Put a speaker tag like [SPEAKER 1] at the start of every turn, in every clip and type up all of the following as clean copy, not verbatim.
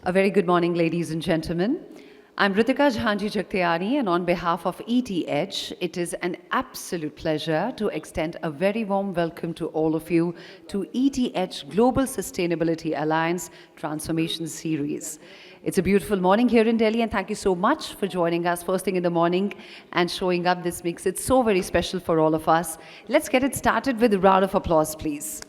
[SPEAKER 1] A very good morning, ladies and gentlemen. I'm Ritika Jhanji Jagtiani, and on behalf of ET Edge, it is an absolute pleasure to extend a very warm welcome to all of you to ET Edge Global Sustainability Alliance Transformation Series. It's a beautiful morning here in Delhi, and thank you so much for joining us first thing in the morning and showing up. This makes it so very special for all of us. Let's get it started with a round of applause, please.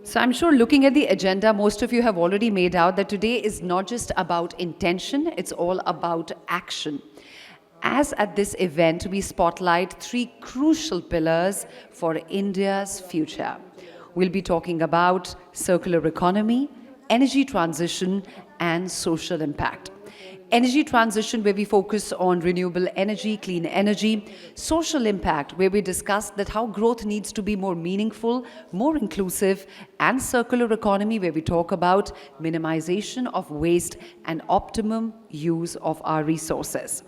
[SPEAKER 1] So I'm sure looking at the agenda, most of you have already made out that today is not just about intention, it's all about action. As at this event, we spotlight three crucial pillars for India's future. We'll be talking about circular economy, energy transition, and social impact. Energy transition, where we focus on renewable energy, clean energy. Social impact, where we discuss that how growth needs to be more meaningful, more inclusive, and circular economy, where we talk about minimization of waste and optimum use of our resources.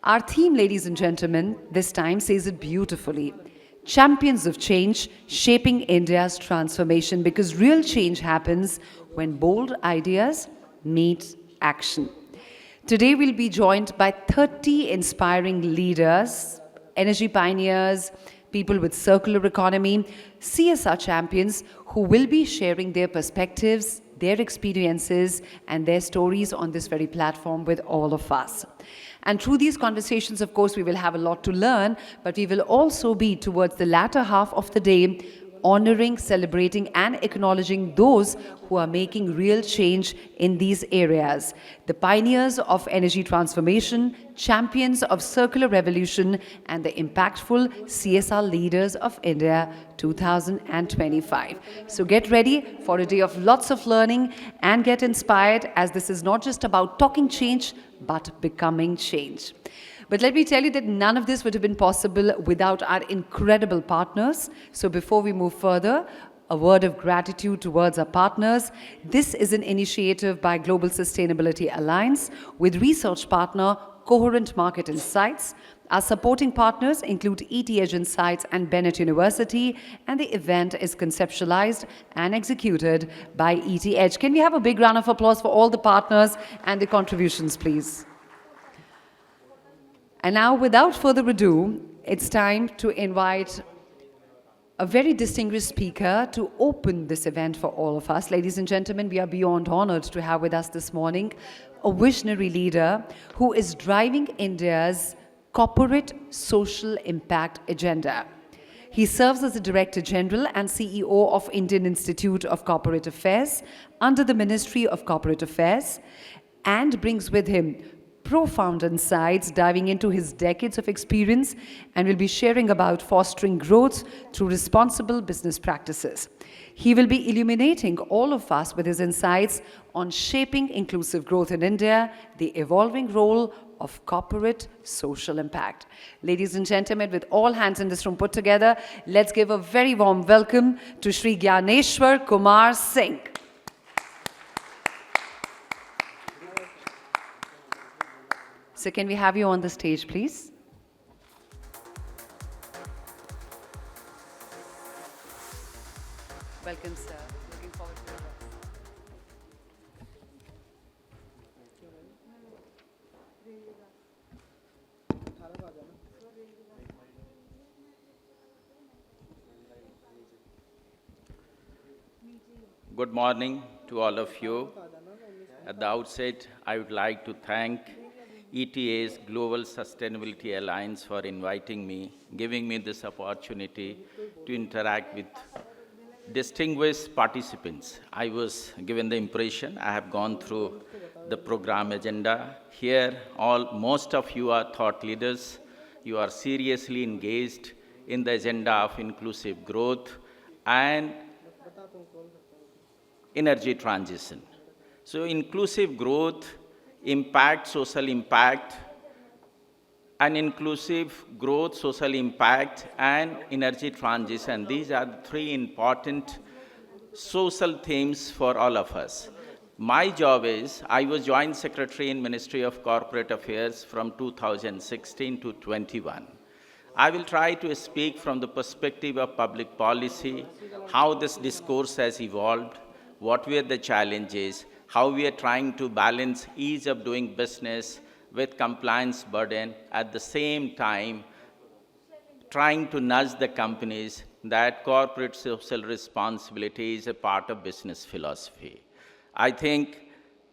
[SPEAKER 1] Our theme, ladies and gentlemen, this time says it beautifully. Champions of change, shaping India's transformation, because real change happens when bold ideas meet action. Today we'll be joined by 30 inspiring leaders, energy pioneers, people with circular economy, CSR champions who will be sharing their perspectives, their experiences, and their stories on this very platform with all of us. And through these conversations, of course, we will have a lot to learn, but we will also be towards the latter half of the day honoring, celebrating, and acknowledging those who are making real change in these areas. The pioneers of energy transformation, champions of circular revolution, and the impactful CSR leaders of India 2025. So get ready for a day of lots of learning and get inspired, as this is not just about talking change, but becoming change. But let me tell you that none of this would have been possible without our incredible partners. So before we move further, a word of gratitude towards our partners. This is an initiative by Global Sustainability Alliance with research partner Coherent Market Insights. Our supporting partners include ET Edge Insights and Bennett University, and the event is conceptualized and executed by ET Edge. Can we have a big round of applause for all the partners and the contributions, please? And now, without further ado, it's time to invite a very distinguished speaker to open this event for all of us. Ladies and gentlemen, we are beyond honored to have with us this morning a visionary leader who is driving India's corporate social impact agenda. He serves as the Director General and CEO of Indian Institute of Corporate Affairs under the Ministry of Corporate Affairs, and brings with him profound insights diving into his decades of experience, and will be sharing about fostering growth through responsible business practices. He will be illuminating all of us with his insights on shaping inclusive growth in India, the evolving role of corporate social impact. Ladies and gentlemen, with all hands in this room put together, let's give a very warm welcome to Shri Gyaneshwar Kumar Singh. So can we have you on the stage, please? Welcome, sir. Looking forward to your
[SPEAKER 2] work. Good morning to all of you. At the outset, I would like to thank ETA's Global Sustainability Alliance for inviting me, giving me this opportunity to interact with distinguished participants. I was given the impression, I have gone through the program agenda. Here, most of you are thought leaders. You are seriously engaged in the agenda of inclusive growth and energy transition. So inclusive growth, impact, social impact, and inclusive growth, social impact, and energy transition. These are the three important social themes for all of us. My job is, I was Joint Secretary in Ministry of Corporate Affairs from 2016 to 21. I will try to speak from the perspective of public policy, how this discourse has evolved, what were the challenges, how we are trying to balance ease of doing business with compliance burden, at the same time trying to nudge the companies that corporate social responsibility is a part of business philosophy. I think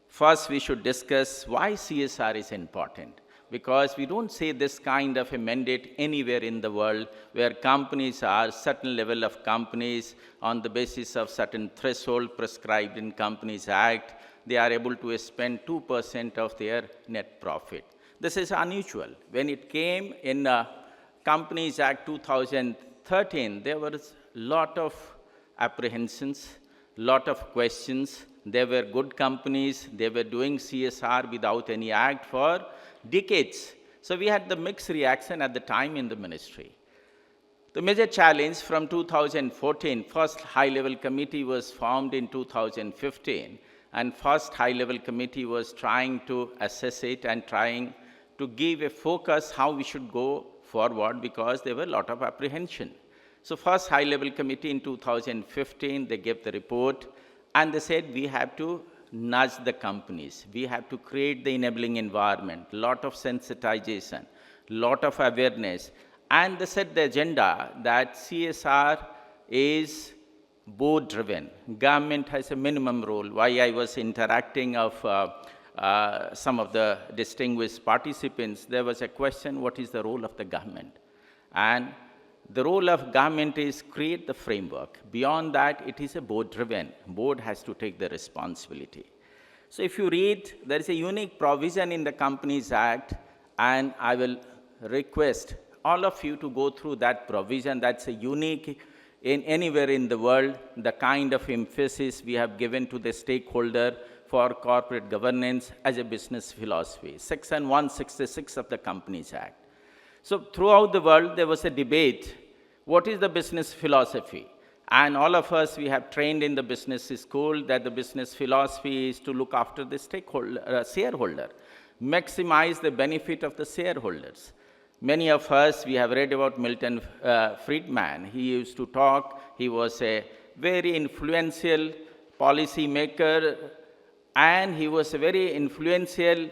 [SPEAKER 2] first we should discuss why CSR is important, because we don't see this kind of a mandate anywhere in the world where companies are certain level of companies on the basis of certain threshold prescribed in Companies Act, they are able to spend 2% of their net profit. This is unusual. When it came in Companies Act 2013, there was a lot of apprehensions, lot of questions. They were good companies. They were doing CSR without any act for decades. So we had the mixed reaction at the time in the ministry. The major challenge from 2014, first high-level committee was formed in 2015, and first high-level committee was trying to assess it and trying to give a focus how we should go forward, because there were a lot of apprehension. So first high-level committee in 2015, they gave the report, and they said we have to nudge the companies. We have to create the enabling environment, lot of sensitization, lot of awareness. And they set the agenda that CSR is board-driven. Government has a minimum role. Why I was interacting of some of the distinguished participants, there was a question, what is the role of the government? And the role of government is create the framework. Beyond that, it is a board-driven. Board has to take the responsibility. So if you read, there is a unique provision in the Companies Act, and I will request all of you to go through that provision. That's a unique in anywhere in the world, the kind of emphasis we have given to the stakeholder for corporate governance as a business philosophy. Section 166 of the Companies Act. So throughout the world, there was a debate, what is the business philosophy? And all of us, we have trained in the business school that the business philosophy is to look after the shareholder, maximize the benefit of the shareholders. Many of us, we have read about Milton Friedman. He used to talk, he was a very influential policy maker, and he was a very influential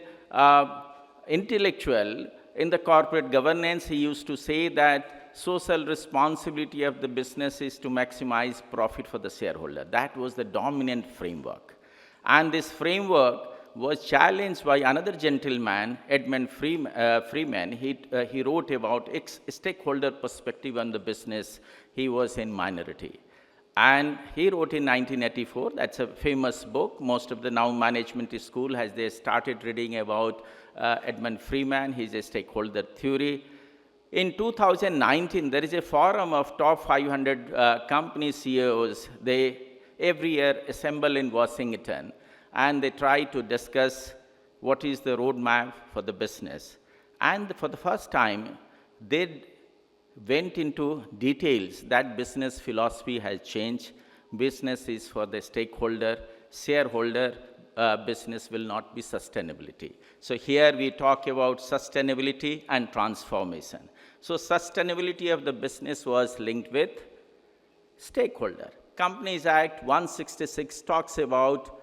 [SPEAKER 2] intellectual in the corporate governance. He used to say that social responsibility of the business is to maximize profit for the shareholder. That was the dominant framework. And this framework was challenged by another gentleman, Edmund Freeman. He wrote about stakeholder perspective on the business. He was in minority. And he wrote in 1984, that's a famous book. Most of the now management school has they started reading about Edmund Freeman, his stakeholder theory. In 2019, there is a forum of top 500 company CEOs. They every year assemble in Washington, and they try to discuss what is the roadmap for the business. And for the first time, they went into details that business philosophy has changed. Business is for the stakeholder, shareholder, business will not be sustainability. So here we talk about sustainability and transformation. So sustainability of the business was linked with stakeholder. Companies Act 166 talks about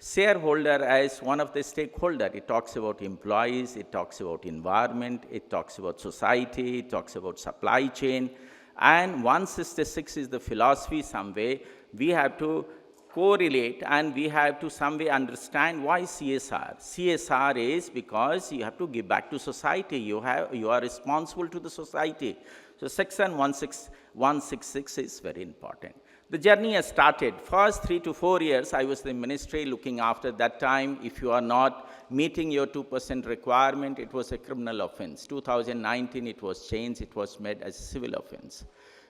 [SPEAKER 2] shareholder as one of the stakeholder. It talks about employees, it talks about environment, it talks about society, it talks about supply chain. And 166 is the philosophy some way. We have to correlate and we have to some way understand why CSR. CSR is because you have to give back to society. You are responsible to the society. So section 166 is very important. The journey has started. First 3 to 4 years, I was in the ministry looking after that time. If you are not meeting your 2% requirement, it was a criminal offense. 2019, it was changed. It was made as a civil offense.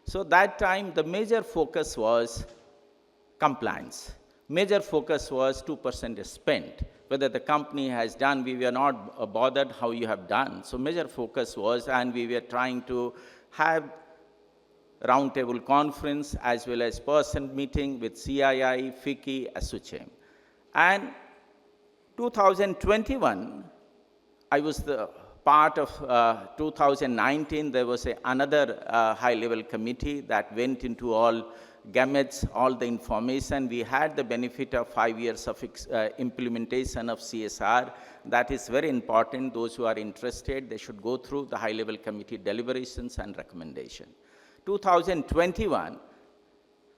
[SPEAKER 2] So that time, the major focus was compliance. Major focus was 2% spent. Whether the company has done, we were not bothered how you have done. So major focus was, and we were trying to have roundtable conference as well as person meeting with CII, FICCI, ASSOCHAM. And 2021, I was the part of 2019, there was another high-level committee that went into all gametes, all the information. We had the benefit of 5 years of implementation of CSR. That is very important. Those who are interested, they should go through the high-level committee deliberations and recommendation. 2021,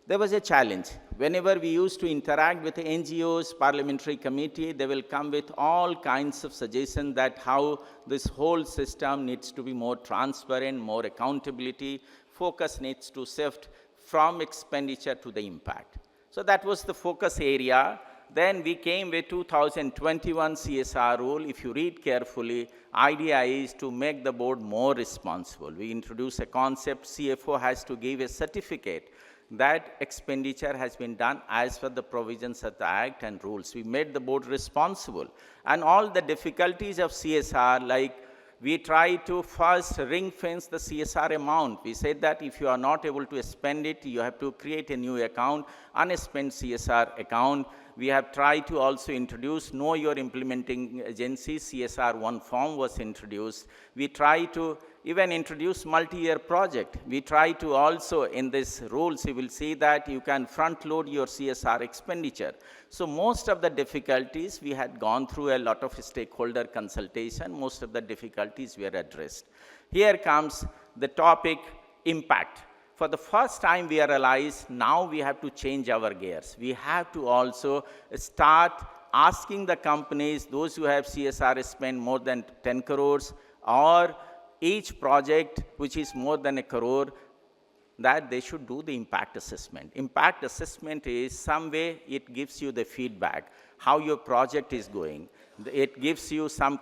[SPEAKER 2] there was a challenge. Whenever we used to interact with the NGOs, parliamentary committee, they will come with all kinds of suggestions that how this whole system needs to be more transparent, more accountability, focus needs to shift from expenditure to the impact. So that was the focus area. Then we came with 2021 CSR rule. If you read carefully, idea is to make the board more responsible. We introduce a concept, CFO has to give a certificate that expenditure has been done as per the provisions of the Act and rules. We made the board responsible. And all the difficulties of CSR, like we try to first ring fence the CSR amount. We said that if you are not able to spend it, you have to create a new account, unspent CSR account. We have tried to also introduce Know Your Implementing Agency, CSR 1 form was introduced. We try to even introduce multi-year project. We try to also, in these rules, you will see that you can front load your CSR expenditure. So most of the difficulties, we had gone through a lot of stakeholder consultation. Most of the difficulties were addressed. Here comes the topic, impact. For the first time, we realized now we have to change our gears. We have to also start asking the companies, those who have CSR spend more than 10 crores, or each project which is more than a crore, that they should do the impact assessment. Impact assessment is some way it gives you the feedback, how your project is going. It gives you some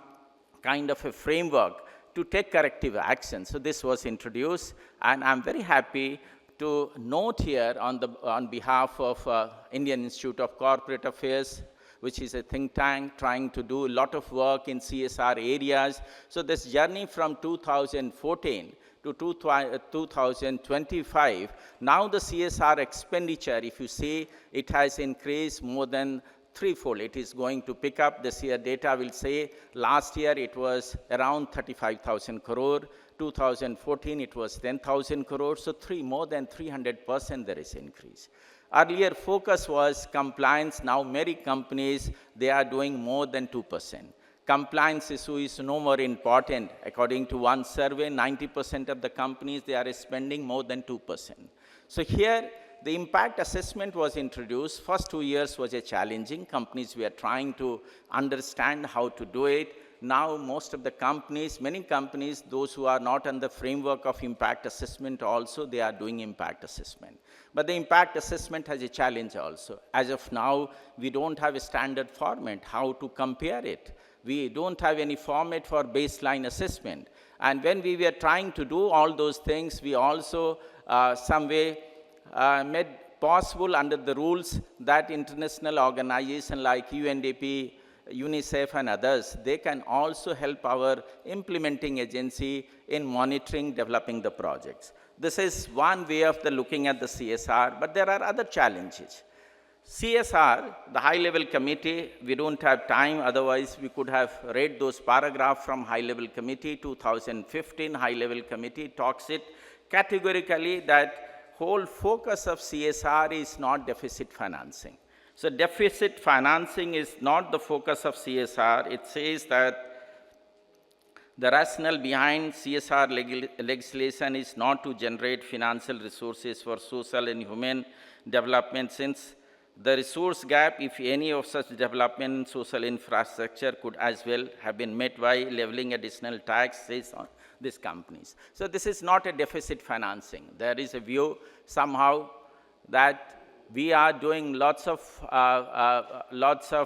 [SPEAKER 2] kind of a framework to take corrective action. So this was introduced, and I'm very happy to note here on behalf of Indian Institute of Corporate Affairs, which is a think tank trying to do a lot of work in CSR areas. So this journey from 2014 to 2025, now the CSR expenditure, if you see, it has increased more than threefold. It is going to pick up. This year data will say last year it was around 35,000 crore. 2014 it was 10,000 crore. So more than 300% there is increase. Earlier focus was compliance. Now many companies, they are doing more than 2%. Compliance issue is no more important. According to one survey, 90% of the companies, they are spending more than 2%. So here, the impact assessment was introduced. First 2 years was a challenging. Companies were trying to understand how to do it. Now, most of the companies, many companies, those who are not on the framework of impact assessment also, they are doing impact assessment. But the impact assessment has a challenge also. As of now, we don't have a standard format, how to compare it. We don't have any format for baseline assessment. And when we were trying to do all those things, we also some way made possible under the rules that international organizations like UNDP, UNICEF and others, they can also help our implementing agency in monitoring, developing the projects. This is one way of looking at the CSR, but there are other challenges. CSR, the high-level committee, we don't have time, otherwise we could have read those paragraphs from high-level committee. 2015 high-level committee talks it categorically that whole focus of CSR is not deficit financing. So deficit financing is not the focus of CSR. It says that the rationale behind CSR legislation is not to generate financial resources for social and human development, since the resource gap, if any, of such development in social infrastructure could as well have been met by leveling additional taxes on these companies. So this is not a deficit financing. There is a view somehow that we are doing lots of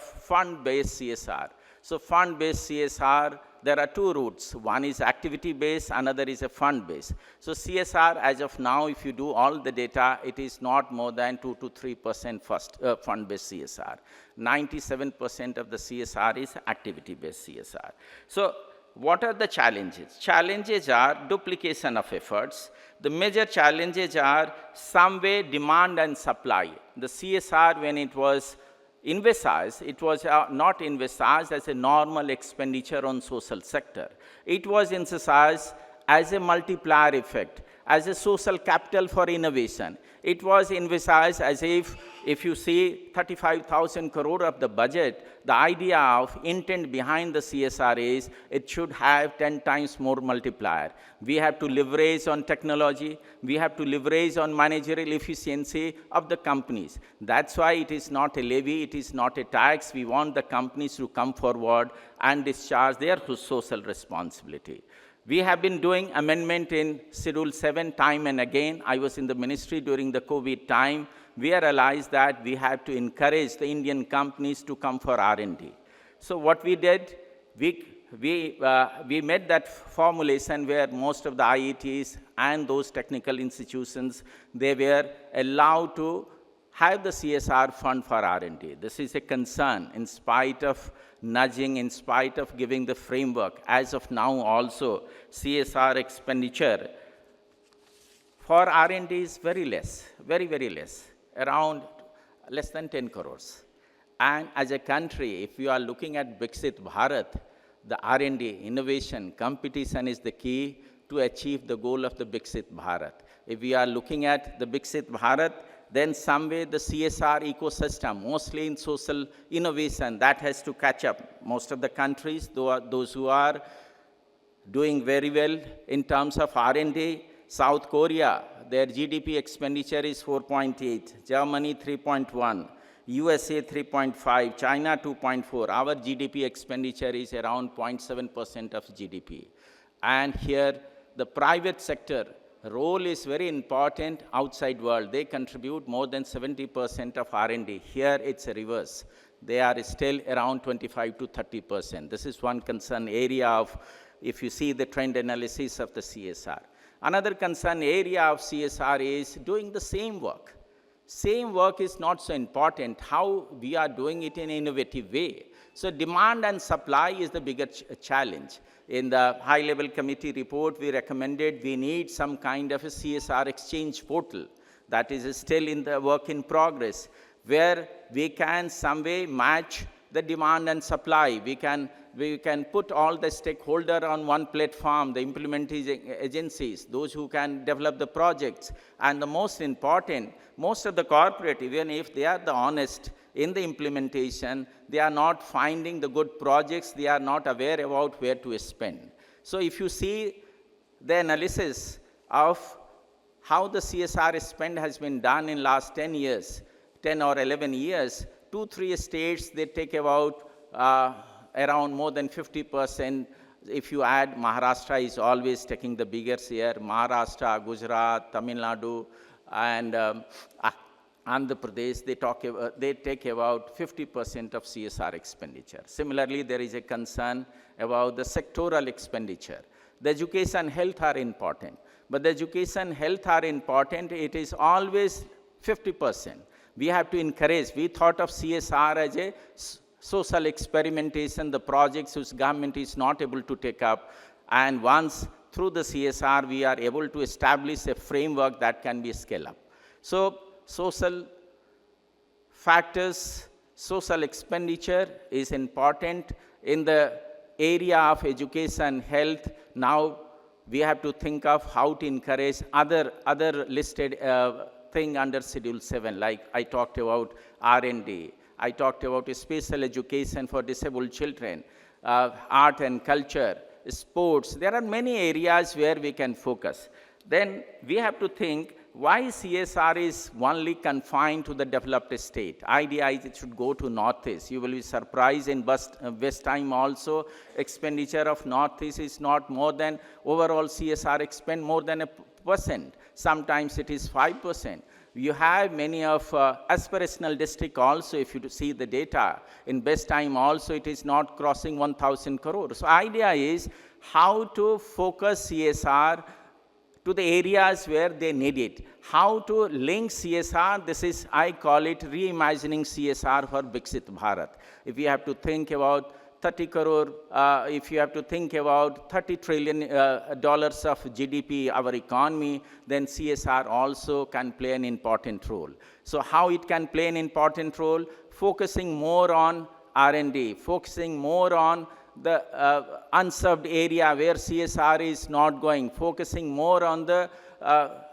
[SPEAKER 2] fund-based CSR. So fund-based CSR, there are two routes. One is activity-based, another is a fund-based. So CSR, as of now, if you do all the data, it is not more than 2 to 3% fund-based CSR. 97% of the CSR is activity-based CSR. So what are the challenges? Challenges are duplication of efforts. The major challenges are some way demand and supply. The CSR, when it was envisaged, it was not envisaged as a normal expenditure on social sector. It was envisaged as a multiplier effect, as a social capital for innovation. It was envisaged as if you see 35,000 crore of the budget, the idea of intent behind the CSR is it should have 10 times more multiplier. We have to leverage on technology. We have to leverage on managerial efficiency of the companies. That's why it is not a levy, it is not a tax. We want the companies to come forward and discharge their social responsibility. We have been doing amendment in Schedule 7 time and again. I was in the ministry during the COVID time. We realized that we have to encourage the Indian companies to come for R&D. So what we did, we made that formulation where most of the IITs and those technical institutions, they were allowed to have the CSR fund for R&D. This is a concern in spite of nudging, in spite of giving the framework. As of now also, CSR expenditure for R&D is very less, very, very less, around less than 10 crores. And as a country, if you are looking at Viksit Bharat, the R&D, innovation, competition is the key to achieve the goal of the Viksit Bharat. If we are looking at the Viksit Bharat, then some way the CSR ecosystem, mostly in social innovation, that has to catch up. Most of the countries, those who are doing very well in terms of R&D, South Korea, their GDP expenditure is 4.8, Germany 3.1, USA 3.5, China 2.4. Our GDP expenditure is around 0.7% of GDP. And here, the private sector role is very important outside world. They contribute more than 70% of R&D. Here, it's a reverse. They are still around 25 to 30%. This is one concern area of, if you see the trend analysis of the CSR. Another concern area of CSR is doing the same work. Same work is not so important. How we are doing it in an innovative way. So demand and supply is the bigger challenge. In the high-level committee report, we recommended we need some kind of a CSR exchange portal. That is still in the work in progress, where we can some way match the demand and supply. We can put all the stakeholders on one platform, the implementing agencies, those who can develop the projects. And the most important, most of the corporate, even if they are the honest in the implementation, they are not finding the good projects, they are not aware about where to spend. So if you see the analysis of how the CSR spend has been done in last 10 years, 10 or 11 years, 2-3 states, they take about around more than 50%. If you add, Maharashtra is always taking the bigger share. Maharashtra, Gujarat, Tamil Nadu, and Andhra Pradesh, they take about 50% of CSR expenditure. Similarly, there is a concern about the sectoral expenditure. The education health are important, but the education health are important, it is always 50%. We have to encourage. We thought of CSR as a social experimentation, the projects whose government is not able to take up. And once through the CSR, we are able to establish a framework that can be scaled up. So social factors, social expenditure is important in the area of education, health. Now we have to think of how to encourage other listed thing under Schedule 7, like I talked about R&D, I talked about special education for disabled children, art and culture, sports. There are many areas where we can focus. Then we have to think why CSR is only confined to the developed state. Idea is it should go to Northeast. You will be surprised in West time also, expenditure of Northeast is not more than overall CSR expend more than 1%. Sometimes it is 5%. You have many of aspirational district also, if you see the data. In best time also, it is not crossing 1,000 crores. So idea is how to focus CSR to the areas where they need it. How to link CSR, this is, I call it reimagining CSR for Viksit Bharat. If we have to think about 30 crore, if you have to think about $30 trillion of GDP, our economy, then CSR also can play an important role. So how it can play an important role? Focusing more on R&D, focusing more on the unserved area where CSR is not going, focusing more on the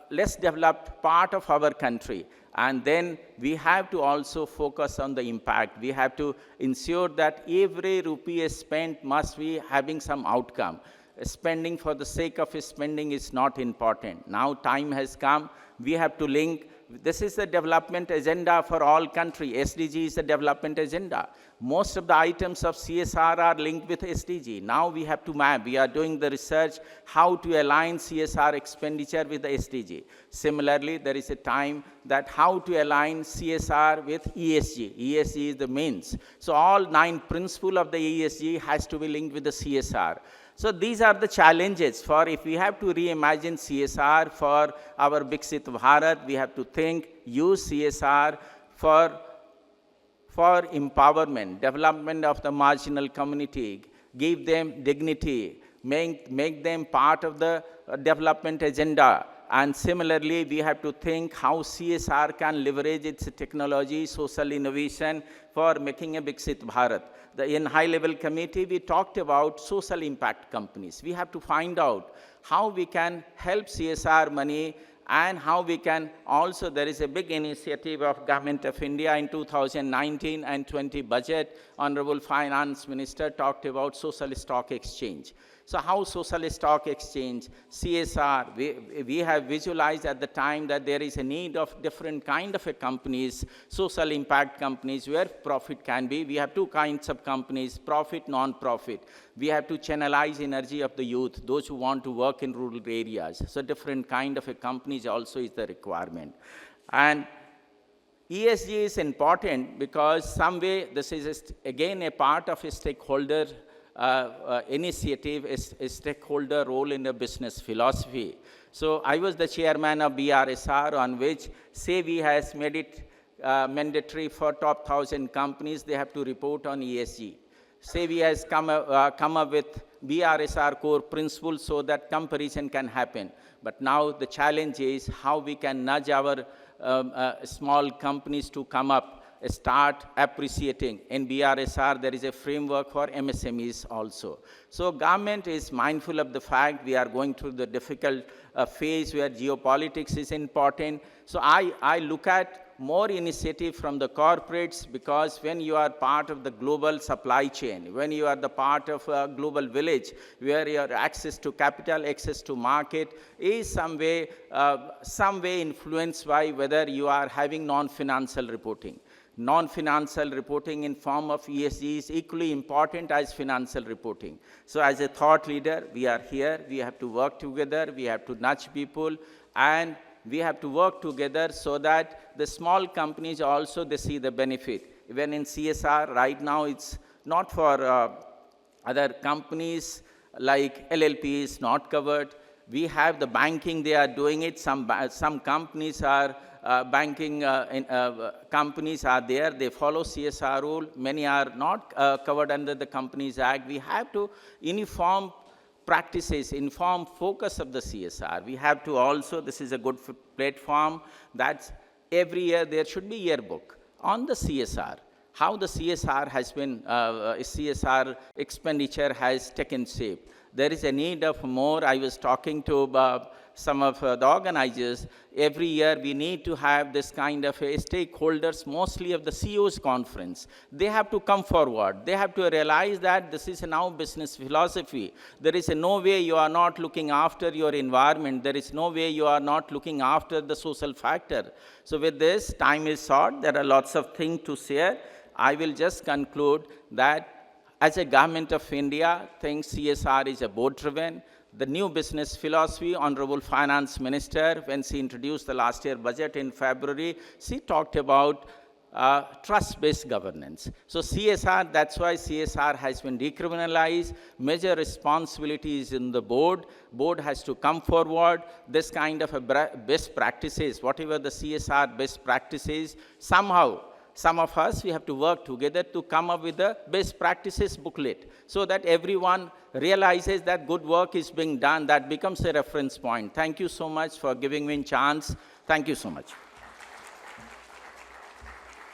[SPEAKER 2] less developed part of our country. And then we have to also focus on the impact. We have to ensure that every rupee spent must be having some outcome. Spending for the sake of spending is not important. Now time has come, we have to link. This is the development agenda for all countries. SDG is the development agenda. Most of the items of CSR are linked with SDG. Now we have to map. We are doing the research how to align CSR expenditure with the SDG. Similarly, there is a time that how to align CSR with ESG. ESG is the means. So all 9 principles of the ESG has to be linked with the CSR. So these are the challenges for if we have to reimagine CSR for our Viksit Bharat, we have to think, use CSR for empowerment, development of the marginal community, give them dignity, make them part of the development agenda. And similarly, we have to think how CSR can leverage its technology, social innovation for making a Viksit Bharat. In high-level committee, we talked about social impact companies. We have to find out how we can help CSR money and how we can also, there is a big initiative of Government of India in 2019 and 20 budget. Honorable Finance Minister talked about social stock exchange. So how social stock exchange, CSR, we have visualized at the time that there is a need of different kind of companies, social impact companies where profit can be. We have 2 kinds of companies, profit, non-profit. We have to channelize energy of the youth, those who want to work in rural areas. So different kind of companies also is the requirement. And ESG is important because some way this is again a part of a stakeholder initiative, is a stakeholder role in the business philosophy. So I was the chairman of BRSR, on which SEBI has made it mandatory for top 1,000 companies, they have to report on ESG. SEBI has come up with BRSR core principles so that comparison can happen. But now the challenge is how we can nudge our small companies to come up, start appreciating. In BRSR, there is a framework for MSMEs also. So government is mindful of the fact we are going through the difficult phase where geopolitics is important. So I look at more initiative from the corporates, because when you are part of the global supply chain, when you are the part of a global village where your access to capital, access to market is some way influenced by whether you are having non-financial reporting. Non-financial reporting in form of ESG is equally important as financial reporting. So as a thought leader, we are here, we have to work together, we have to nudge people, and we have to work together so that the small companies also, they see the benefit. Even in CSR, right now it's not for other companies like LLP is not covered. We have the banking, they are doing it. Some companies are banking companies are there, they follow CSR rule. Many are not covered under the Companies Act. We have to uniform practices, inform focus of the CSR. We have to also, this is a good platform, that every year there should be yearbook on the CSR. How the CSR has been, CSR expenditure has taken shape. There is a need of more. I was talking to some of the organizers. Every year we need to have this kind of stakeholders, mostly of the CEO's conference. They have to come forward. They have to realize that this is now business philosophy. There is no way you are not looking after your environment. There is no way you are not looking after the social factor. So with this, time is short. There are lots of things to share. I will just conclude that as a government of India, thinks CSR is a board-driven. The new business philosophy, Honorable Finance Minister, when she introduced the last year budget in February, she talked about trust-based governance. So CSR, that's why CSR has been decriminalized. Major responsibilities in the board. Board has to come forward. This kind of best practices, whatever the CSR best practices, somehow some of us, we have to work together to come up with a best practices booklet so that everyone realizes that good work is being done. That becomes a reference point. Thank you so much for giving me a chance. Thank you so much.